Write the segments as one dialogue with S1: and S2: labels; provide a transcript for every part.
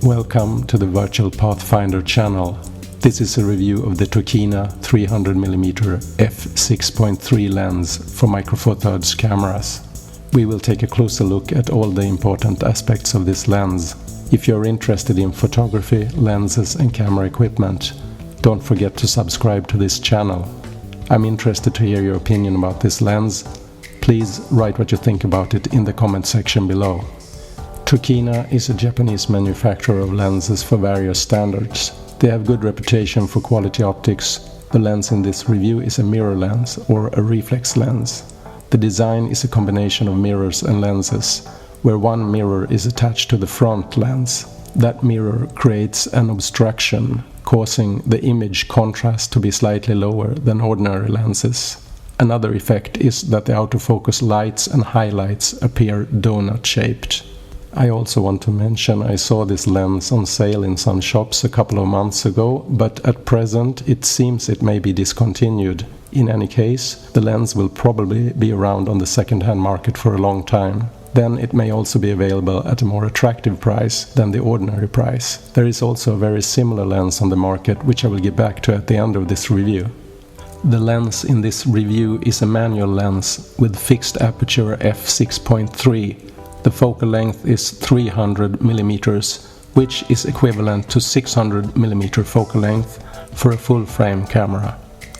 S1: Welcome to the Virtual Pathfinder channel. This is a review of the Tokina 300mm F6.3 lens for Micro Four Thirds cameras. We will take a closer look at all the important aspects of this lens. If you're interested in photography, lenses and camera equipment, don't forget to subscribe to this channel. I'm interested to hear your opinion about this lens. Please write what you think about it in the comment section below. Tokina is a Japanese manufacturer of lenses for various standards. They have good reputation for quality optics. The lens in this review is a mirror lens or a reflex lens. The design is a combination of mirrors and lenses, where one mirror is attached to the front lens. That mirror creates an obstruction, causing the image contrast to be slightly lower than ordinary lenses. Another effect is that the autofocus lights and highlights appear donut-shaped. I also want to mention I saw this lens on sale in some shops a couple of months ago, but at present it seems it may be discontinued. In any case, the lens will probably be around on the second-hand market for a long time. Then it may also be available at a more attractive price than the ordinary price. There is also a very similar lens on the market, which I will get back to at the end of this review. The lens in this review is a manual lens with fixed aperture f6.3. The focal length is 300mm, which is equivalent to 600mm focal length for a full-frame camera.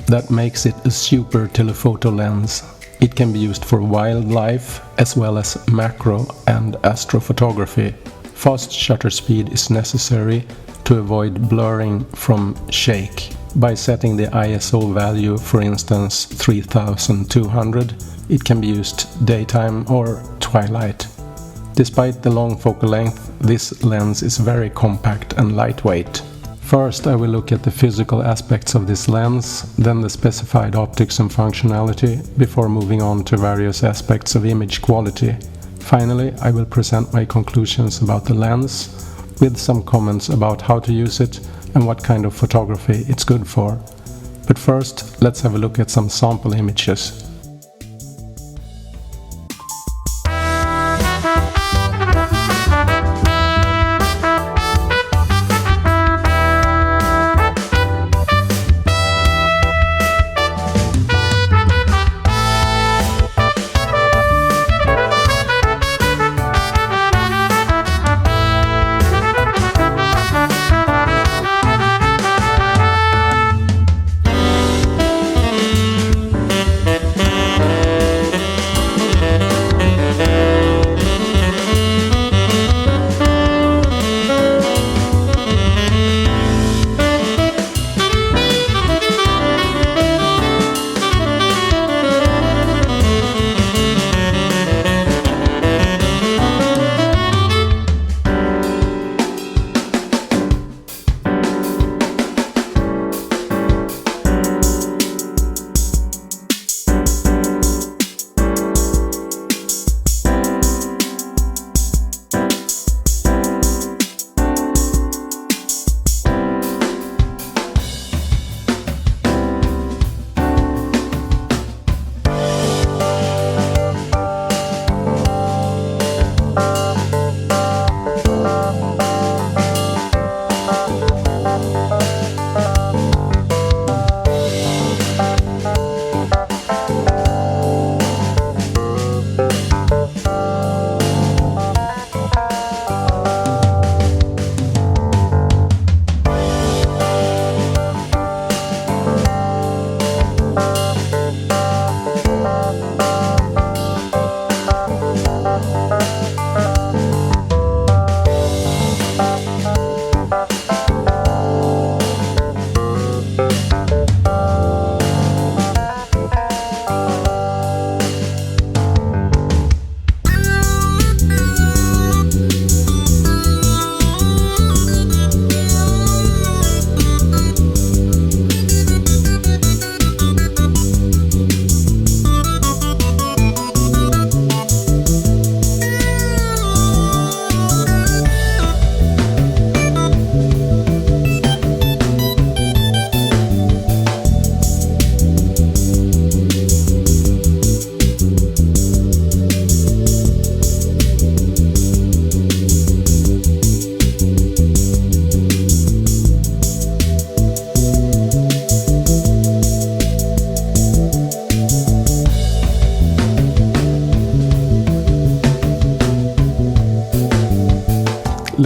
S1: That makes it a super telephoto lens. It can be used for wildlife as well as macro and astrophotography. Fast shutter speed is necessary to avoid blurring from shake. By setting the ISO value, for instance 3200, it can be used daytime or twilight. Despite the long focal length, this lens is very compact and lightweight. First, I will look at the physical aspects of this lens, then the specified optics and functionality, before moving on to various aspects of image quality. Finally, I will present my conclusions about the lens, with some comments about how to use it and what kind of photography it's good for. But first, let's have a look at some sample images.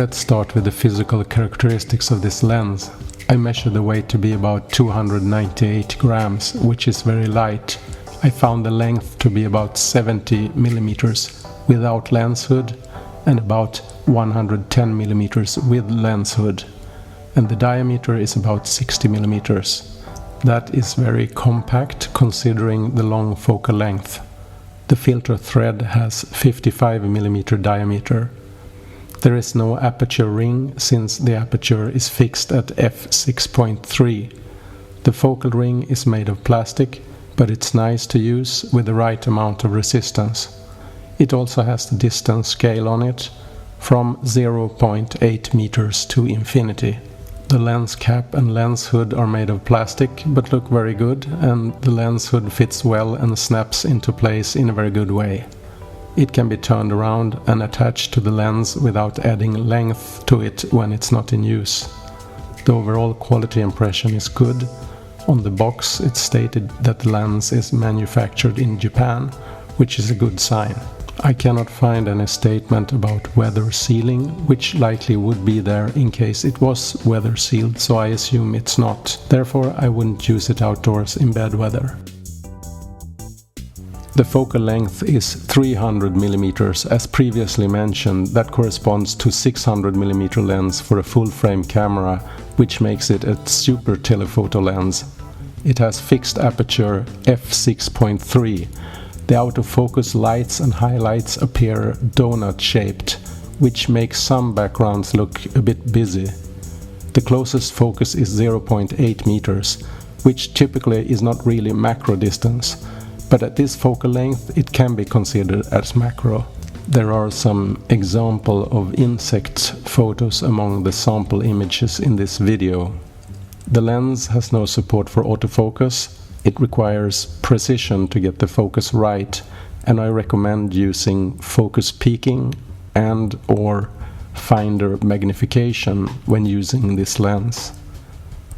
S1: Let's start with the physical characteristics of this lens. I measure the weight to be about 298 grams, which is very light. I found the length to be about 70 millimeters without lens hood and about 110 millimeters with lens hood. And the diameter is about 60 millimeters. That is very compact considering the long focal length. The filter thread has 55 millimeter diameter. There is no aperture ring since the aperture is fixed at F6.3. The focal ring is made of plastic, but it's nice to use with the right amount of resistance. It also has the distance scale on it from 0.8 meters to infinity. The lens cap and lens hood are made of plastic but look very good, and the lens hood fits well and snaps into place in a very good way. It can be turned around and attached to the lens without adding length to it when it's not in use. The overall quality impression is good. On the box it's stated that the lens is manufactured in Japan, which is a good sign. I cannot find any statement about weather sealing, which likely would be there in case it was weather sealed, so I assume it's not. Therefore I wouldn't use it outdoors in bad weather. The focal length is 300 millimeters, as previously mentioned. That corresponds to 600 millimeter lens for a full-frame camera, which makes it a super telephoto lens. It has fixed aperture F6.3. The autofocus lights and highlights appear donut-shaped, which makes some backgrounds look a bit busy. The closest focus is 0.8 meters, which typically is not really macro distance. But at this focal length it can be considered as macro. There are some example of insect photos among the sample images in this video. The lens has no support for autofocus. It requires precision to get the focus right, and I recommend using focus peaking and or finder magnification when using this lens.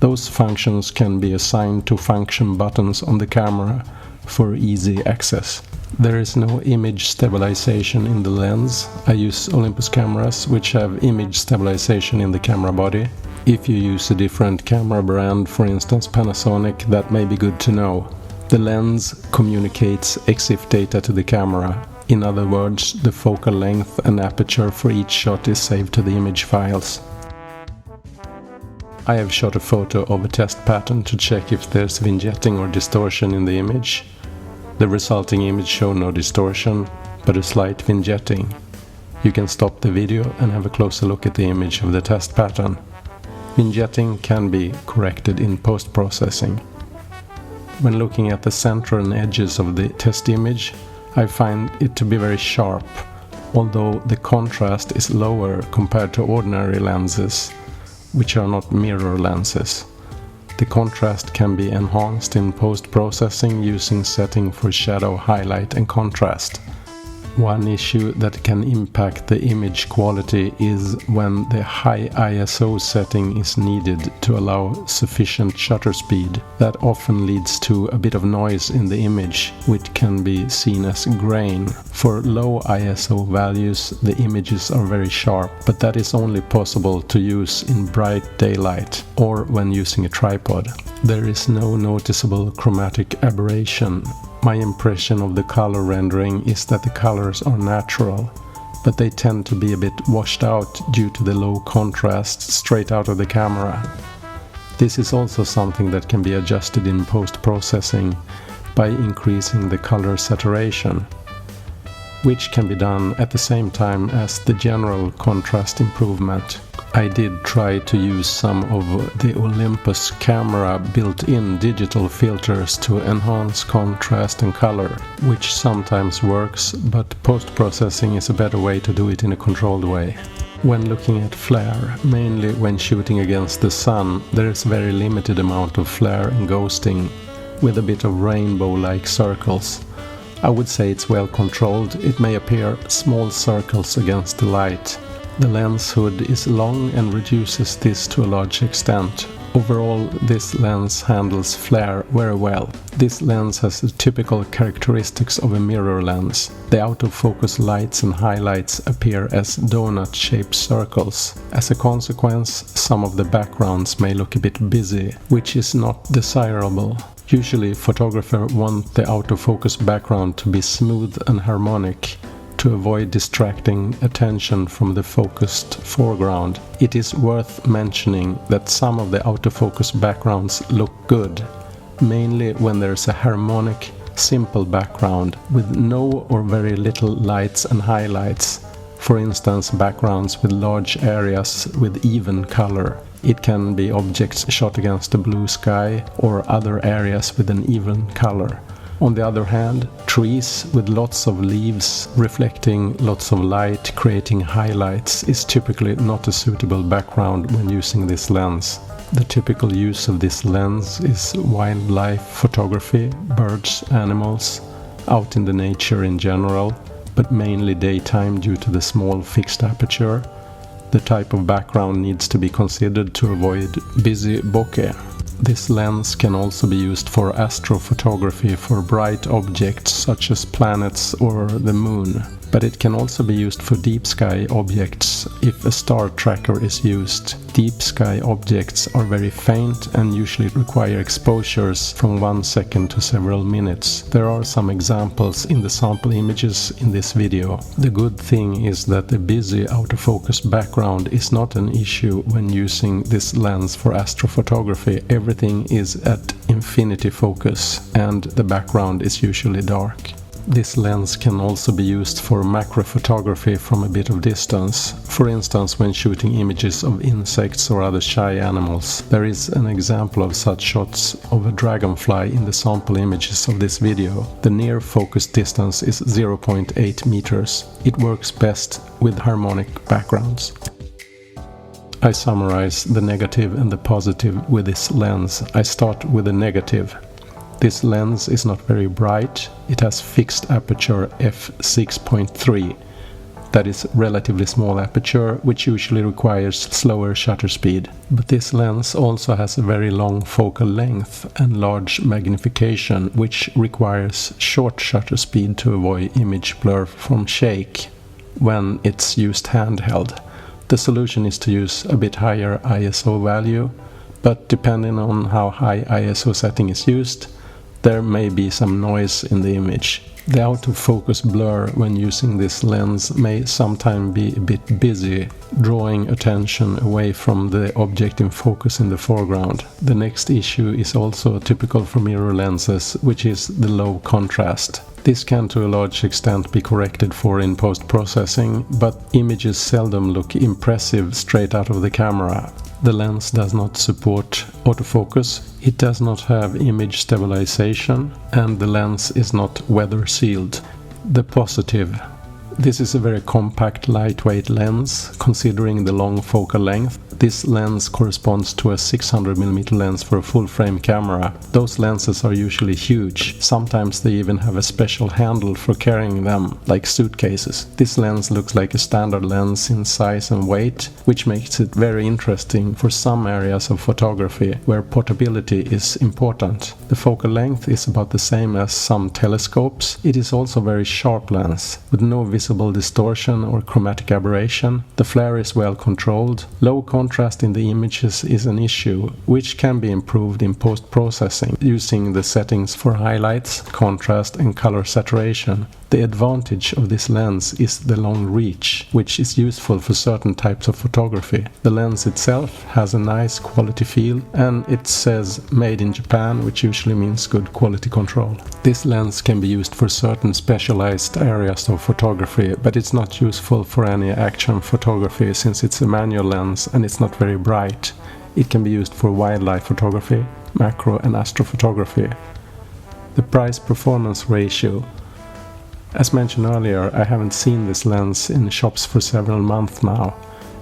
S1: Those functions can be assigned to function buttons on the camera for easy access. There is no image stabilization in the lens. I use Olympus cameras which have image stabilization in the camera body. If you use a different camera brand, for instance Panasonic, that may be good to know. The lens communicates EXIF data to the camera. In other words, the focal length and aperture for each shot is saved to the image files. I have shot a photo of a test pattern to check if there's vignetting or distortion in the image. The resulting image showed no distortion, but a slight vignetting. You can stop the video and have a closer look at the image of the test pattern. Vignetting can be corrected in post-processing. When looking at the center and edges of the test image, I find it to be very sharp, although the contrast is lower compared to ordinary lenses, which are not mirror lenses. The contrast can be enhanced in post-processing using setting for shadow, highlight and contrast. One issue that can impact the image quality is when the high ISO setting is needed to allow sufficient shutter speed. That often leads to a bit of noise in the image, which can be seen as grain. For low ISO values, the images are very sharp, but that is only possible to use in bright daylight or when using a tripod. There is no noticeable chromatic aberration. My impression of the color rendering is that the colors are natural, but they tend to be a bit washed out due to the low contrast straight out of the camera. This is also something that can be adjusted in post-processing by increasing the color saturation, which can be done at the same time as the general contrast improvement. I did try to use some of the Olympus camera built-in digital filters to enhance contrast and color, which sometimes works, but post-processing is a better way to do it in a controlled way. When looking at flare, mainly when shooting against the sun, there is very limited amount of flare and ghosting, with a bit of rainbow-like circles. I would say it's well controlled. It may appear small circles against the light. The lens hood is long and reduces this to a large extent. Overall, this lens handles flare very well. This lens has the typical characteristics of a mirror lens. The autofocus lights and highlights appear as donut-shaped circles. As a consequence, some of the backgrounds may look a bit busy, which is not desirable. Usually, photographers want the autofocus background to be smooth and harmonic, to avoid distracting attention from the focused foreground. It is worth mentioning that some of the autofocus backgrounds look good, mainly when there's a harmonic, simple background with no or very little lights and highlights. For instance, backgrounds with large areas with even color. It can be objects shot against a blue sky or other areas with an even color. On the other hand, trees with lots of leaves reflecting lots of light, creating highlights, is typically not a suitable background when using this lens. The typical use of this lens is wildlife photography, birds, animals, out in the nature in general, but mainly daytime due to the small fixed aperture. The type of background needs to be considered to avoid busy bokeh. This lens can also be used for astrophotography for bright objects such as planets or the moon, but it can also be used for deep sky objects if a star tracker is used. Deep sky objects are very faint and usually require exposures from 1 second to several minutes. There are some examples in the sample images in this video. The good thing is that the busy autofocus background is not an issue when using this lens for astrophotography. Everything is at infinity focus and the background is usually dark. This lens can also be used for macro photography from a bit of distance, for instance when shooting images of insects or other shy animals. There is an example of such shots of a dragonfly in the sample images of this video. The near focus distance is 0.8 meters. It works best with harmonic backgrounds. I summarize the negative and the positive with this lens. I start with the negative. This lens is not very bright. It has fixed aperture F6.3. That is relatively small aperture, which usually requires slower shutter speed. But this lens also has a very long focal length and large magnification, which requires short shutter speed to avoid image blur from shake when it's used handheld. The solution is to use a bit higher ISO value, but depending on how high ISO setting is used, there may be some noise in the image. The autofocus blur when using this lens may sometimes be a bit busy, drawing attention away from the object in focus in the foreground. The next issue is also typical for mirror lenses, which is the low contrast. This can to a large extent be corrected for in post-processing, but images seldom look impressive straight out of the camera. The lens does not support autofocus, it does not have image stabilization, and the lens is not weather sealed. The positive. This is a very compact, lightweight lens, considering the long focal length. This lens corresponds to a 600mm lens for a full-frame camera. Those lenses are usually huge. Sometimes they even have a special handle for carrying them, like suitcases. This lens looks like a standard lens in size and weight, which makes it very interesting for some areas of photography where portability is important. The focal length is about the same as some telescopes. It is also a very sharp lens, with no visible distortion or chromatic aberration. The flare is well controlled. Low contrast in the images is an issue, which can be improved in post-processing using the settings for highlights, contrast and color saturation. The advantage of this lens is the long reach, which is useful for certain types of photography. The lens itself has a nice quality feel, and it says made in Japan, which usually means good quality control. This lens can be used for certain specialized areas of photography, but it's not useful for any action photography since it's a manual lens and it's not very bright. It can be used for wildlife photography, macro and astrophotography. The price-performance ratio. As mentioned earlier, I haven't seen this lens in shops for several months now,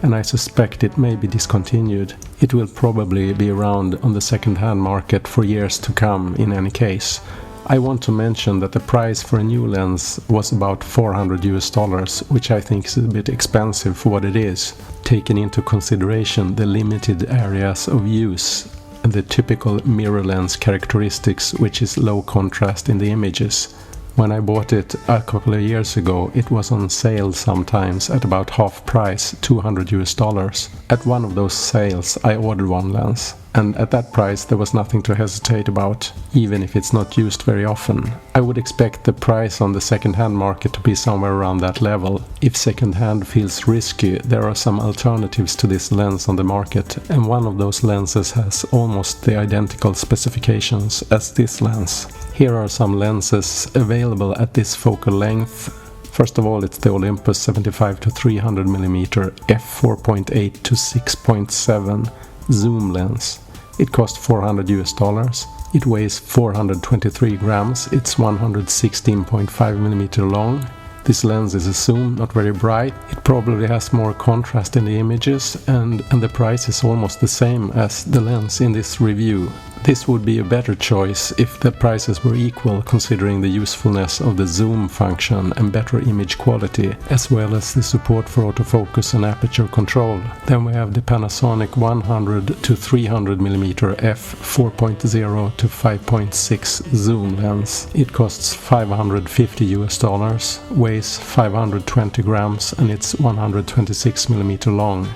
S1: and I suspect it may be discontinued. It will probably be around on the second-hand market for years to come in any case. I want to mention that the price for a new lens was about $400, which I think is a bit expensive for what it is, taking into consideration the limited areas of use the typical mirror lens characteristics, which is low contrast in the images. When I bought it a couple of years ago, it was on sale sometimes at about half price, $200. At one of those sales I ordered one lens, and at that price there was nothing to hesitate about, even if it's not used very often. I would expect the price on the second-hand market to be somewhere around that level. If second-hand feels risky, there are some alternatives to this lens on the market, and one of those lenses has almost the identical specifications as this lens. Here are some lenses available at this focal length. First of all, it's the Olympus 75-300mm f4.8 to 6.7 zoom lens. It cost $400. It weighs 423 grams. It's 116.5mm long. This lens is a zoom, not very bright. It probably has more contrast in the images, and the price is almost the same as the lens in this review. This would be a better choice if the prices were equal, considering the usefulness of the zoom function and better image quality, as well as the support for autofocus and aperture control. Then we have the Panasonic 100-300mm f4.0 to 5.6 zoom lens. It costs $550, weighs 520 grams, and it's 126mm long.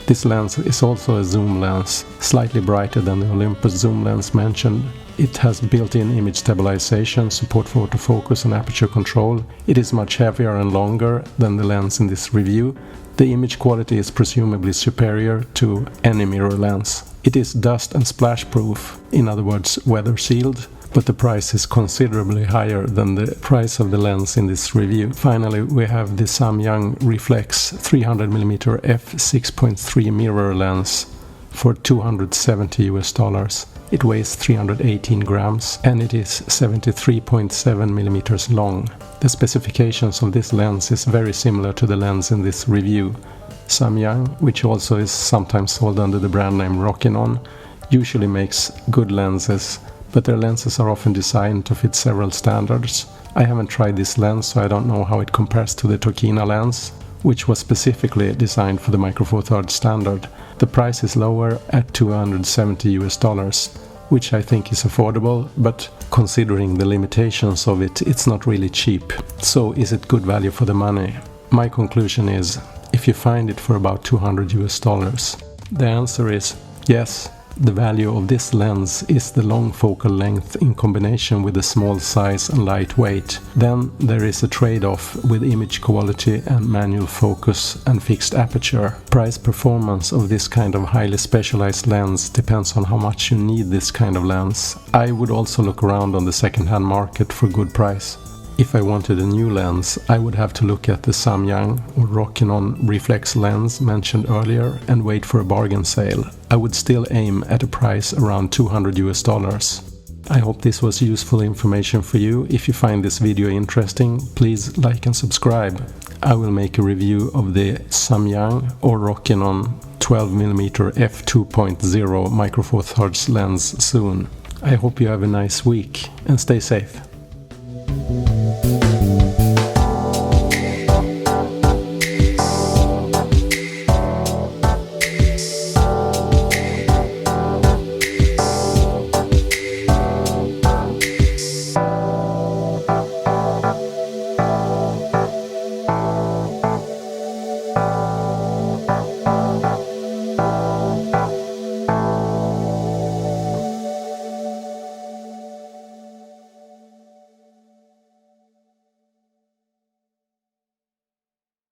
S1: This lens is also a zoom lens, slightly brighter than the Olympus zoom lens mentioned. It has built-in image stabilization, support for autofocus and aperture control. It is much heavier and longer than the lens in this review. The image quality is presumably superior to any mirror lens. It is dust and splash proof, in other words weather sealed, but the price is considerably higher than the price of the lens in this review. Finally, we have the Samyang Reflex 300mm f6.3 mirror lens for $270. It weighs 318 grams and it is 73.7mm long. The specifications of this lens is very similar to the lens in this review. Samyang, which also is sometimes sold under the brand name Rockinon, usually makes good lenses, but their lenses are often designed to fit several standards. I haven't tried this lens, so I don't know how it compares to the Tokina lens, which was specifically designed for the Micro Four Thirds standard. The price is lower at $270, which I think is affordable, but considering the limitations of it, it's not really cheap. So is it good value for the money? My conclusion is, if you find it for about $200, the answer is yes. The value of this lens is the long focal length in combination with the small size and light weight. Then there is a trade-off with image quality and manual focus and fixed aperture. Price performance of this kind of highly specialized lens depends on how much you need this kind of lens. I would also look around on the second-hand market for good price. If I wanted a new lens, I would have to look at the Samyang or Rockinon Reflex lens mentioned earlier and wait for a bargain sale. I would still aim at a price around $200. I hope this was useful information for you. If you find this video interesting, please like and subscribe. I will make a review of the Samyang or Rockinon 12mm f2.0 Micro Four Thirds lens soon. I hope you have a nice week and stay safe.